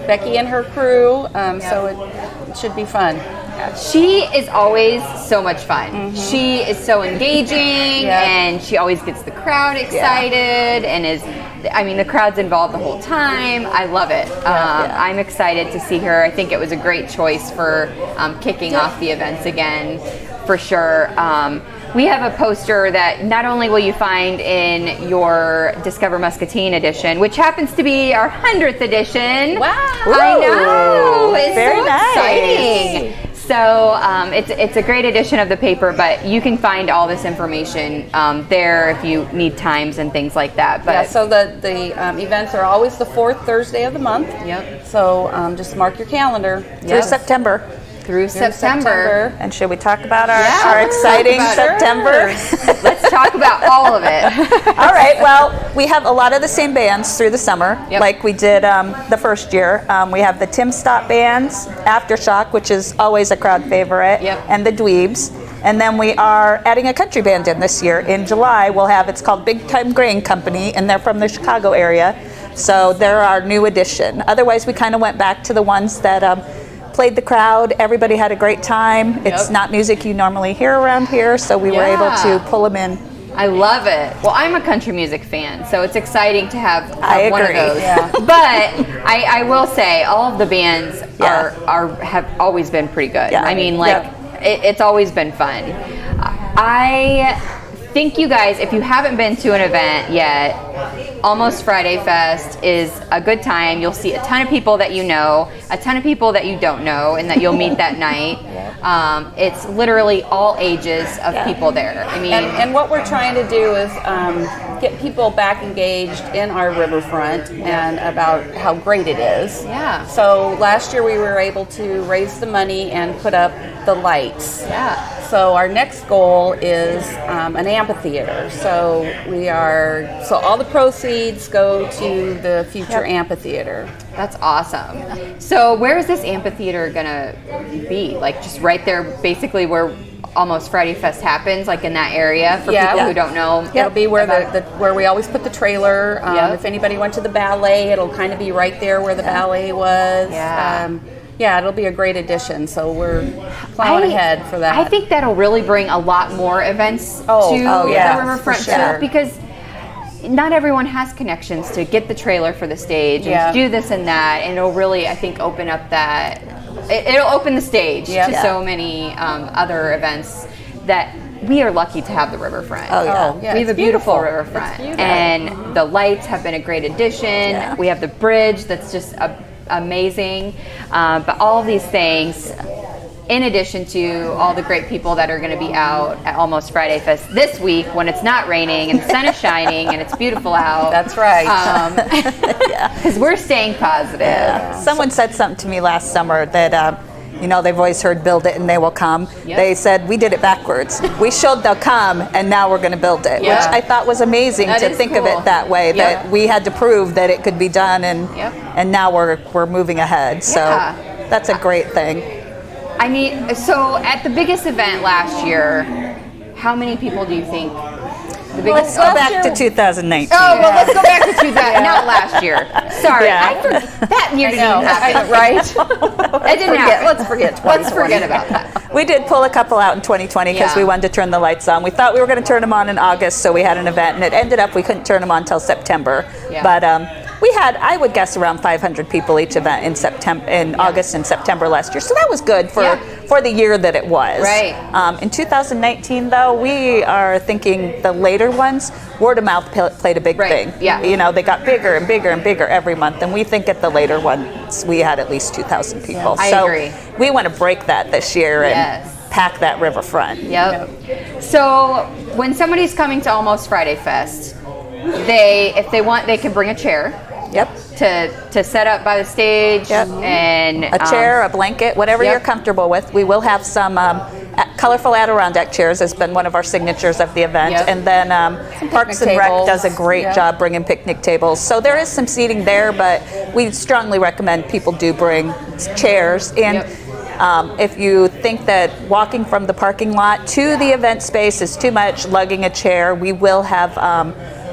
Becky and her crew, so it should be fun. She is always so much fun. She is so engaging, and she always gets the crowd excited, and the crowd's involved the whole time. I love it. I'm excited to see her. I think it was a great choice for kicking off the events again, for sure. We have a poster that not only will you find in your Discover Muscatine edition, which happens to be our 100th edition. Wow! I know! It's very so nice. exciting. So it's a great edition of the paper, but you can find all this information there if you need times and things like that. But so the events are always the fourth Thursday of the month. Yep. So just mark your calendar. Through September. Through September. And should we talk about our exciting September? Let's talk about all of it. All right. Well, we have a lot of the same bands through the summer, like we did the first year. We have the Tim Stott bands, Aftershock, which is always a crowd favorite, and the Dweebs. And then we are adding a country band in this year. In July, it's called Big Time Grain Company, and they're from the Chicago area. So they're our new addition. Otherwise, we kind of went back to the ones that played the crowd. Everybody had a great time. It's not music you normally hear around here, so we were able to pull them in. I love it. Well, I'm a country music fan, so it's exciting to have one of those. Yeah. But I will say, all of the bands have always been pretty good. I mean, it's always been fun. I think you guys, if you haven't been to an event yet, Almost Friday Fest is a good time. You'll see a ton of people that you know, a ton of people that you don't know, and that you'll meet that night. It's literally all ages of people there. I mean, and what we're trying to do is get people back engaged in our riverfront and about how great it is. Yeah. So last year we were able to raise the money and put up the lights. Yeah. So our next goal is an amphitheater. So all the proceeds go to the future amphitheater. That's awesome. So where is this amphitheater gonna be? Like just right there, basically where Almost Friday Fest happens, like in that area for people who don't know. It'll be where where we always put the trailer. If anybody went to the ballet, it'll kind of be right there where the ballet was. It'll be a great addition. So we're plowing ahead for that. I think that'll really bring a lot more events to the riverfront too, because not everyone has connections to get the trailer for the stage and to do this and that, and it'll really, I think, open up that. It'll open the stage to so many other events that we are lucky to have the riverfront. We have a beautiful riverfront, and the lights have been a great addition. We have the bridge that's just amazing, but all of these things, in addition to all the great people that are going to be out at Almost Friday Fest this week when it's not raining and the sun is shining and it's beautiful out. That's right. Because we're staying positive. Someone said something to me last summer that they've always heard build it and they will come. They said we did it backwards. We showed they'll come and now we're going to build it, which I thought was amazing to think of it that way, that we had to prove that it could be done, and now we're moving ahead. So that's a great thing. I mean, so at the biggest event last year, how many people do you think? Let's go back to 2019. Oh, well, let's go back to 2000, not last year. Sorry, that year didn't happen, right? That didn't happen. Let's forget 2020. Let's forget about that. We did pull a couple out in 2020 because we wanted to turn the lights on. We thought we were going to turn them on in August, so we had an event, and it ended up we couldn't turn them on until September. But we had, I would guess, around 500 people each event in August and September last year. So that was good for the year that it was. Right. In 2019, though, we are thinking the later ones, word of mouth played a big thing. Yeah. They got bigger and bigger and bigger every month, and we think at the later ones we had at least 2,000 people. I agree. We want to break that this year and pack that riverfront. So when somebody's coming to Almost Friday Fest, if they want, they can bring a chair. To set up by the stage and a chair, a blanket, whatever you're comfortable with. We will have some colorful Adirondack chairs has been one of our signatures of the event, and then Parks and Rec does a great job bringing picnic tables. So there is some seating there, but we strongly recommend people do bring chairs. And if you think that walking from the parking lot to the event space is too much, lugging a chair, we will have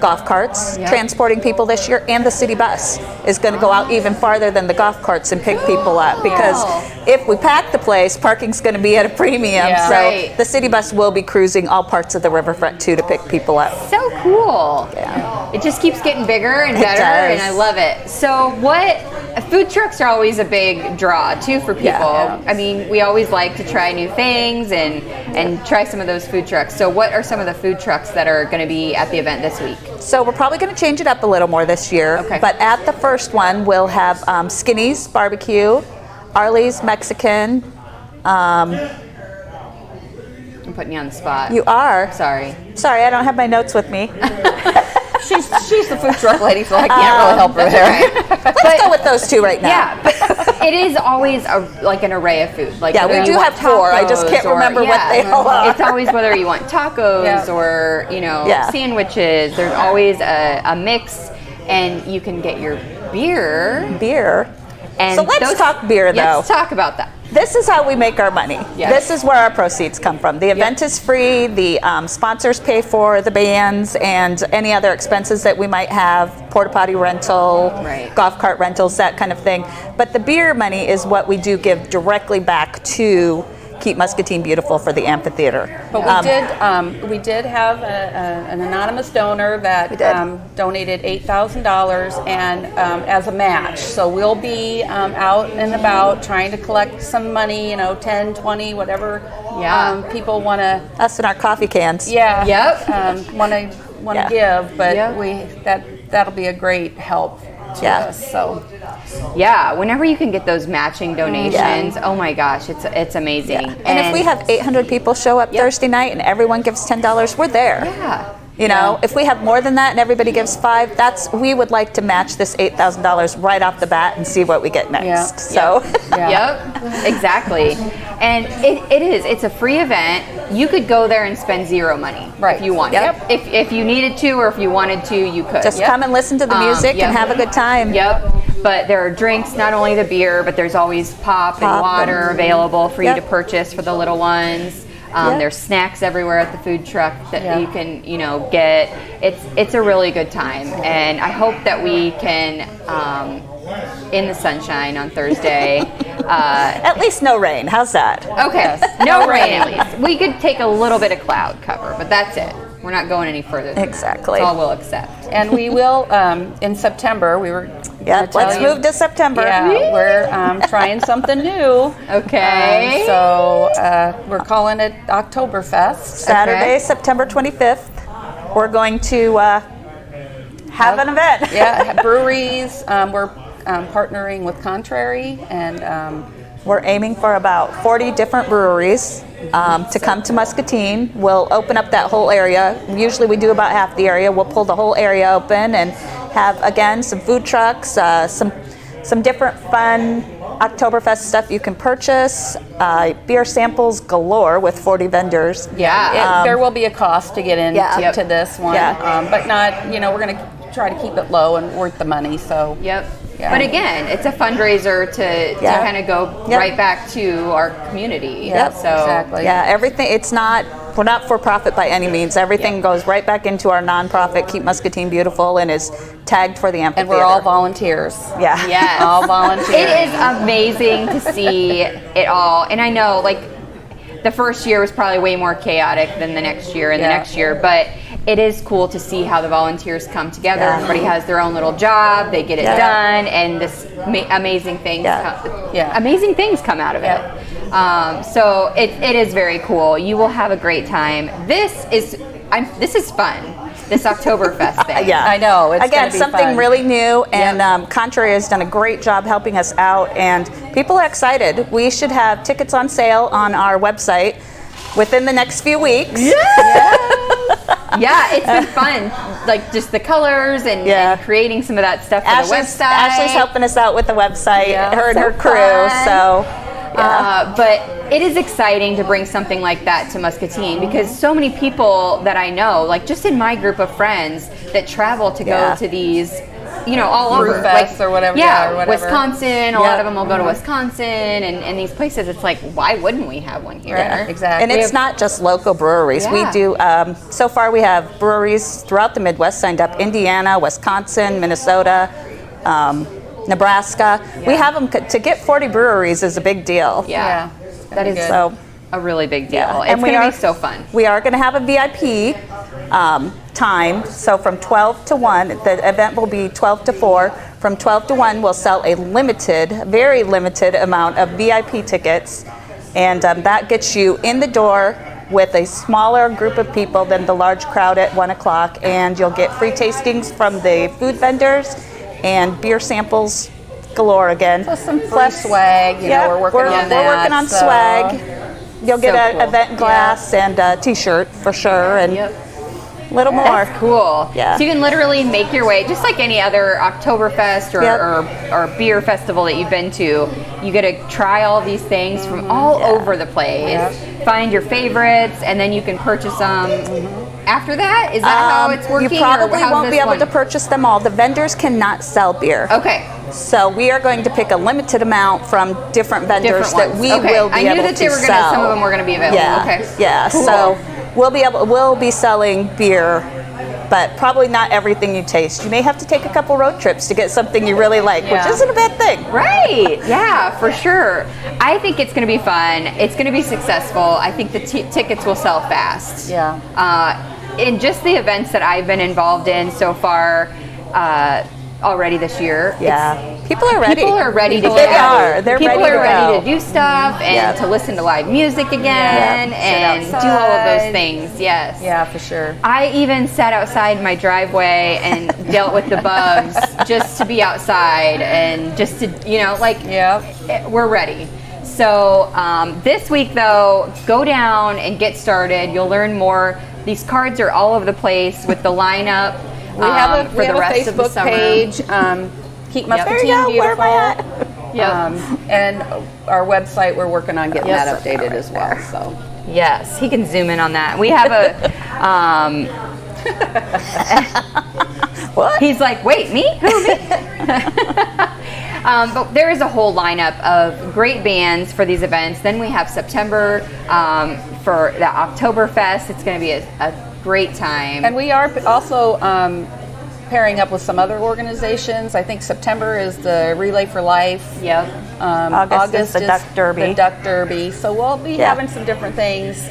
golf carts transporting people this year, and the city bus is going to go out even farther than the golf carts and pick people up, because if we pack the place, parking's going to be at a premium. So the city bus will be cruising all parts of the riverfront too to pick people up. So cool. It just keeps getting bigger and better, and I love it. So food trucks are always a big draw too for people. I mean, we always like to try new things and try some of those food trucks. So what are some of the food trucks that are going to be at the event this week? So we're probably going to change it up a little more this year. But at the first one, we'll have Skinny's Barbecue, Arlie's Mexican. I'm putting you on the spot. You are. Sorry, I don't have my notes with me. She's the food truck lady, so I can't really help her there. Let's go with those two right now. Yeah, but it is always like an array of food. Like we do have four. I just can't remember what they all are. It's always whether you want tacos or sandwiches. There's always a mix, and you can get your beer. And so let's talk beer, though. Let's talk about that. This is how we make our money. This is where our proceeds come from. The event is free. The sponsors pay for the bands and any other expenses that we might have, porta potty rental, golf cart rentals, that kind of thing. But the beer money is what we do give directly back to Keep Muscatine Beautiful for the amphitheater. But we did have an anonymous donor that donated $8,000 and as a match. So we'll be out and about trying to collect some money, 10, 20, whatever people want to. Us and our coffee cans. Want to give, but that'll be a great help to us. So. Yeah, whenever you can get those matching donations, oh my gosh, it's amazing. And if we have 800 people show up Thursday night and everyone gives $10, we're there. You know, if we have more than that and everybody gives $5, we would like to match this $8,000 right off the bat and see what we get next. So, exactly. And it's a free event. You could go there and spend zero money if you want. If you needed to, or if you wanted to, you could. Just come and listen to the music and have a good time. But there are drinks, not only the beer, but there's always pop and water available for you to purchase for the little ones. There's snacks everywhere at the food truck that you can, get. It's a really good time, and I hope that we can, in the sunshine on Thursday. At least no rain. How's that? Okay, no rain at least. We could take a little bit of cloud cover, but that's it. We're not going any further than exactly. That's all we'll accept. And we will, in September, we were let's move to September. Yeah, we're trying something new. Okay. So we're calling it Oktoberfest. Saturday, September 25th. We're going to have an event. Breweries. We're partnering with Contrary, and we're aiming for about 40 different breweries to come to Muscatine. We'll open up that whole area. Usually we do about half the area. We'll pull the whole area open and have, again, some food trucks, some different fun Oktoberfest stuff you can purchase, beer samples galore with 40 vendors. There will be a cost to get into to this one, but not, we're going to try to keep it low and worth the money. So But again, it's a fundraiser to kind of go right back to our community. Exactly. Everything. We're not for profit by any means. Everything goes right back into our nonprofit, Keep Muscatine Beautiful, and is tagged for the amphitheater. And we're all volunteers. All volunteers. It is amazing to see it all. And I know, the first year was probably way more chaotic than the next year and the next year, but it is cool to see how the volunteers come together. Everybody has their own little job, they get it done, and this amazing things amazing things come out of it. So it is very cool. You will have a great time. This is fun. This Oktoberfest thing. I know. It's again, something fun. really new, and Contrary has done a great job helping us out, and people are excited. We should have tickets on sale on our website within the next few weeks. It's been fun. Just the colors and creating some of that stuff for the website. Ashley's helping us out with the website, her and her crew. So, but it is exciting to bring something like that to Muscatine, because so many people that I know, just in my group of friends that travel to go to these all over, Fest or whatever. Yeah, or whatever. Wisconsin. A lot of them will go to Wisconsin, and these places. It's like, why wouldn't we have one here? Yeah, exactly. And it's not just local breweries. We do. So far, we have breweries throughout the Midwest signed up: Indiana, Wisconsin, Minnesota, Nebraska. We have them. To get 40 breweries is a big deal. Yeah. That is a really big deal. Yeah. It's going to be so fun. We are going to have a VIP time. So from 12 to 1, the event will be 12 to 4. From 12 to 1, we'll sell a very limited amount of VIP tickets. And that gets you in the door with a smaller group of people than the large crowd at 1 o'clock. And you'll get free tastings from the food vendors and beer samples galore again. Plus some free swag. We're working on that. We're working on swag. You'll get an event glass and a t-shirt for sure, and a little more. That's cool. Yeah. So you can literally make your way, just like any other Oktoberfest or beer festival that you've been to. You get to try all these things from all over the place. Find your favorites, and then you can purchase them. After that, is that how it's working? You probably won't be able to purchase them all. The vendors cannot sell beer. Okay. So we are going to pick a limited amount from different vendors that we will be able to sell. I knew that they were some of them were going to be available. Yeah. Okay. Yeah. Cool. So we'll be selling beer, but probably not everything you taste. You may have to take a couple road trips to get something you really like, which isn't a bad thing. Right. Yeah, for sure. I think it's going to be fun. It's going to be successful. I think the tickets will sell fast. Yeah. In just the events that I've been involved in so far, already this year. People are ready. People are ready to They're people ready are to ready go. to do stuff and to listen to live music again and do all of those things. Yes. Yeah, for sure. I even sat outside my driveway and dealt with the bugs just to be outside and just to, we're ready. So this week, though, go down and get started. You'll learn more. These cards are all over the place with the lineup. We have a Facebook page. Keep Muscatine Beautiful. And our website, we're working on getting that updated as well. So yes, he can zoom in on that. We have a. What? He's like, wait, me? Who, me? But there is a whole lineup of great bands for these events. Then we have September for the Oktoberfest. It's going to be a great time. And we are also pairing up with some other organizations. I think September is the Relay for Life. Yep. August is the Duck Derby. The Duck Derby. So we'll be having some different things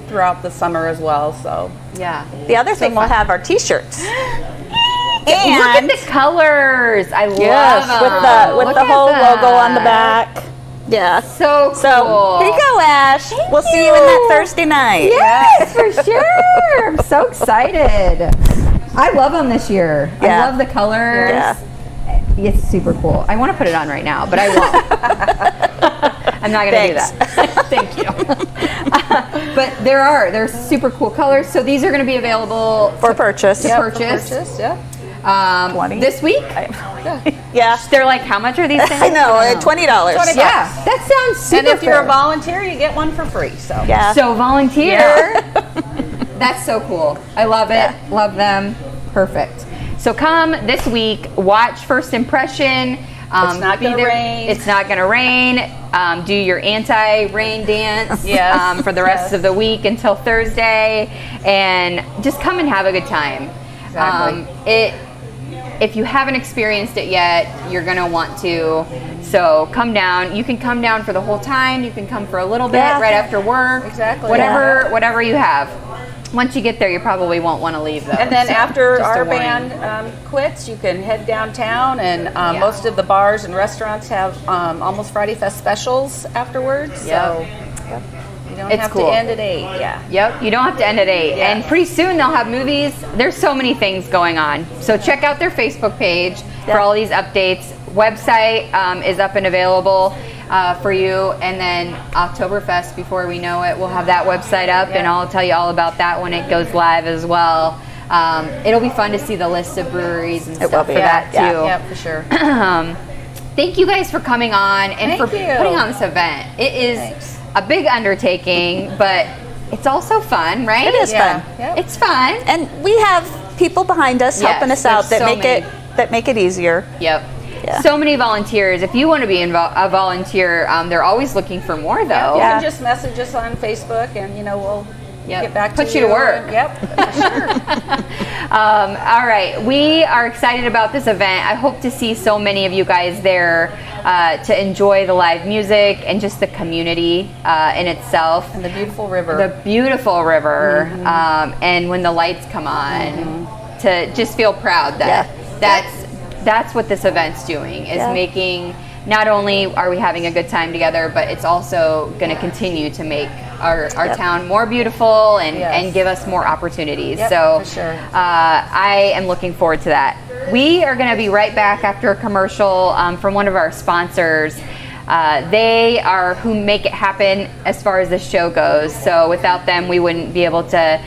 throughout the summer as well. So the other thing we'll have our T-shirts. And look at the colors. I love them. with the whole logo on the back. Yeah. So cool. So here you go, Ash. We'll see you in that Thursday night. Yes, for sure. I'm so excited. I love them this year. I love the colors. Yeah. It's super cool. I want to put it on right now, but I won't. I'm not going to do that. Thank you. But they're super cool colors. So these are going to be available for purchase. For purchase. 20 this week. They're like, how much are these things? I know, $20. Yeah, that sounds super. And if you're a volunteer, you get one for free. So so volunteer. That's so cool. I love it. Love them. Perfect. So come this week. Watch First Impression. It's not going to rain. It's not going to rain. Do your anti-rain dance for the rest of the week until Thursday, and just come and have a good time. Exactly. If you haven't experienced it yet, you're going to want to. So come down. You can come down for the whole time. You can come for a little bit right after work. Exactly. Whatever you have. Once you get there, you probably won't want to leave, though. And then after our band quits, you can head downtown, and most of the bars and restaurants have Almost Friday Fest specials afterwards. So you don't have to end at 8. Yep, you don't have to end at 8. Yeah. And pretty soon they'll have movies. There's so many things going on. So check out their Facebook page for all these updates. Website is up and available for you, and then Oktoberfest, before we know it, we'll have that website up, and I'll tell you all about that when it goes live as well. It'll be fun to see the list of breweries and stuff for that too. Yeah, for sure. Thank you guys for coming on and for putting on this event. It is a big undertaking, but it's also fun, right? It is fun. Yep. It's fun. And we have people behind us helping us out that make it that make it easier. Yep. Yeah. So many volunteers. If you want to be a volunteer, they're always looking for more, though. You can just message us on Facebook, and we'll get back to you. Put you to work. Yep, for sure. All right, we are excited about this event. I hope to see so many of you guys there to enjoy the live music and just the community in itself. And the beautiful river. The beautiful river. And when the lights come on, to just feel proud that that's what this event's doing, is making, not only are we having a good time together, but it's also going to continue to make our town more beautiful and give us more opportunities. So for sure. I am looking forward to that. We are going to be right back after a commercial from one of our sponsors. They are who make it happen as far as the show goes. So without them, we wouldn't be able to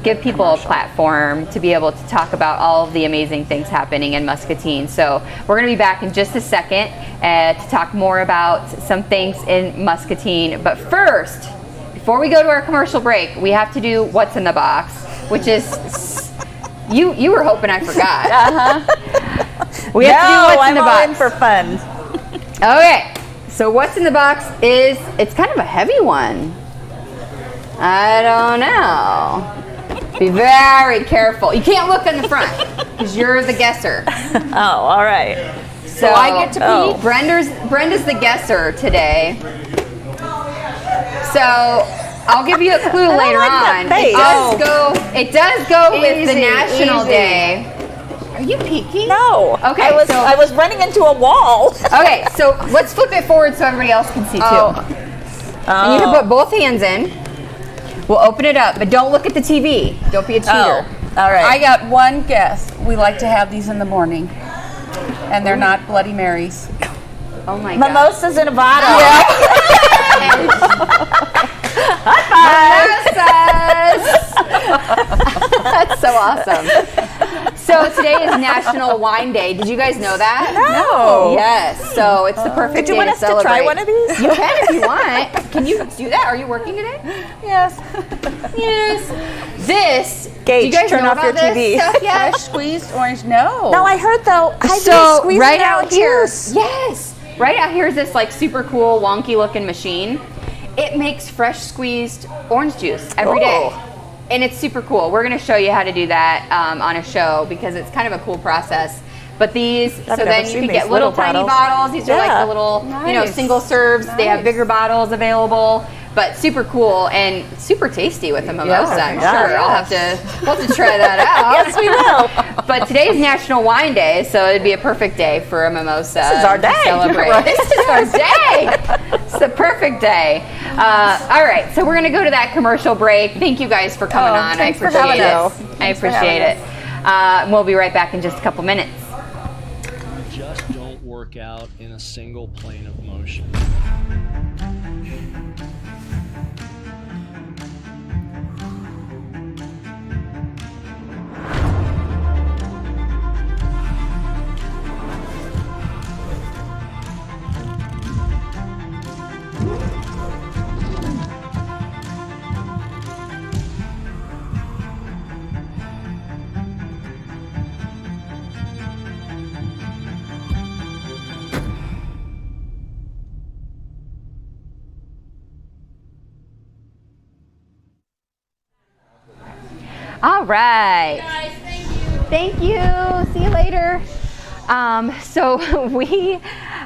give people a platform to be able to talk about all of the amazing things happening in Muscatine. So we're going to be back in just a second to talk more about some things in Muscatine. But first, before we go to our commercial break, we have to do What's in the Box, which is, you were hoping I forgot. We have to do What's in the Box. I'm all in for fun. Okay. So what's in the box is, it's kind of a heavy one. I don't know. Be very careful. You can't look in the front because you're the guesser. Oh, all right. So I get to be. Brenda's the guesser today. So I'll give you a clue later on. It does go with the National Day. Are you peeking? No. Okay. I was running into a wall. Okay, so let's flip it forward so everybody else can see too. And you can put both hands in. We'll open it up, but don't look at the TV. Don't be a cheater. All right. I got one guess. We like to have these in the morning, and they're not Bloody Marys. Oh my God. Mimosas in a bottle. High five. That's so awesome. So today is National Wine Day. Did you guys know that? No. Yes. So it's the perfect day to celebrate. Did you want us to try one of these? You can if you want. Can you do that? Are you working today? Yes. Yes. This. Gage, do you guys turn know off your about TV. This stuff yet? Fresh squeezed orange. No. No, I heard though. So right out here. Yes. Right out here is this like super cool, wonky looking machine. It makes fresh squeezed orange juice every day. And it's super cool. We're going to show you how to do that on a show because it's kind of a cool process. But these, so then you can get little tiny bottles. These are like the little, single serves. They have bigger bottles available. But super cool and super tasty with a mimosa, I'm sure. We'll have to try that out. Yes, we will. But today's National Wine Day, so it'd be a perfect day for a mimosa. This is our day. Celebrate. Right. This is our day. It's the perfect day. All right, so we're going to go to that commercial break. Thank you guys for coming on. I appreciate it. I appreciate it. We'll be right back in just a couple minutes. Just don't work out in a single plane of motion. All right. Guys, thank you. See you later. So we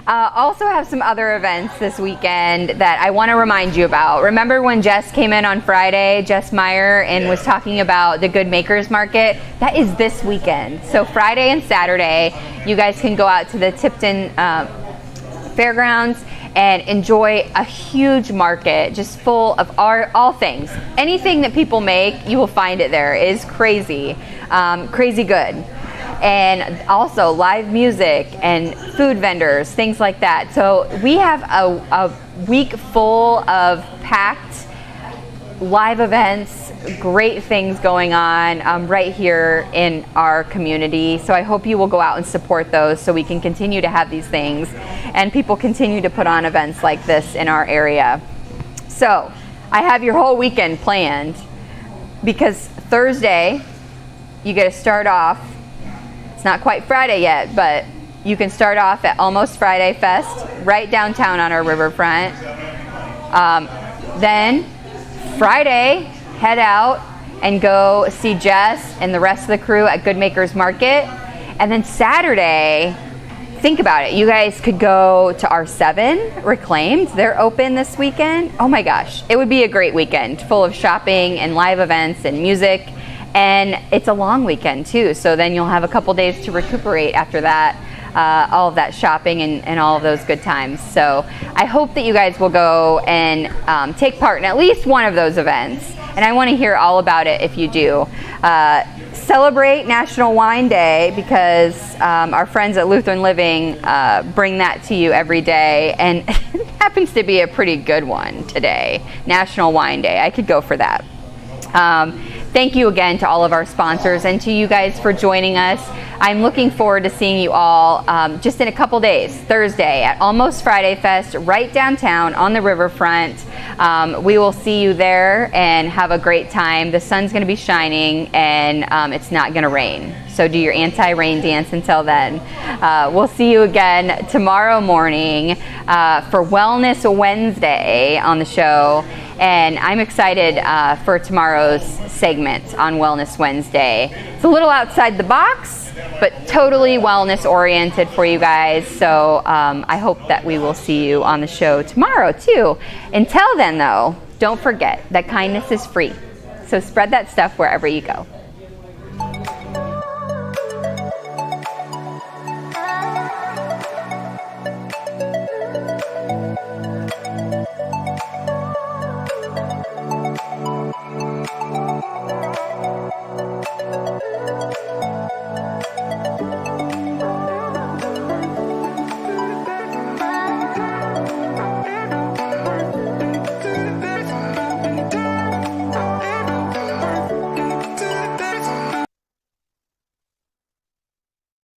also have some other events this weekend that I want to remind you about. Remember when Jess came in on Friday, Jess Meyer, and was talking about the Good Makers Market? That is this weekend. So Friday and Saturday, you guys can go out to the Tipton Fairgrounds and enjoy a huge market just full of all things. Anything that people make, you will find it there. It is crazy, crazy good. And also live music and food vendors, things like that. So we have a week full of packed live events, great things going on right here in our community. So I hope you will go out and support those so we can continue to have these things and people continue to put on events like this in our area. So I have your whole weekend planned because Thursday you get to start off It's not quite Friday yet, but you can start off at Almost Friday Fest right downtown on our riverfront. Then Friday, head out and go see Jess and the rest of the crew at Goodmakers Market. And then Saturday, think about it. You guys could go to R7 Reclaimed. They're open this weekend. Oh my gosh, it would be a great weekend full of shopping and live events and music. And it's a long weekend too, so then you'll have a couple days to recuperate after that, all of that shopping and all of those good times. So I hope that you guys will go and take part in at least one of those events. And I want to hear all about it if you do. Celebrate National Wine Day, because our friends at Lutheran Living bring that to you every day, and it happens to be a pretty good one today, National Wine Day. I could go for that. Thank you again to all of our sponsors and to you guys for joining us. I'm looking forward to seeing you all just in a couple days, Thursday at Almost Friday Fest right downtown on the riverfront. We will see you there and have a great time. The sun's going to be shining and it's not going to rain. So do your anti-rain dance until then. We'll see you again tomorrow morning for Wellness Wednesday on the show. And I'm excited for tomorrow's segment on Wellness Wednesday. It's a little outside the box, but totally wellness oriented for you guys. So I hope that we will see you on the show tomorrow too. Until then though, don't forget that kindness is free. So spread that stuff wherever you go.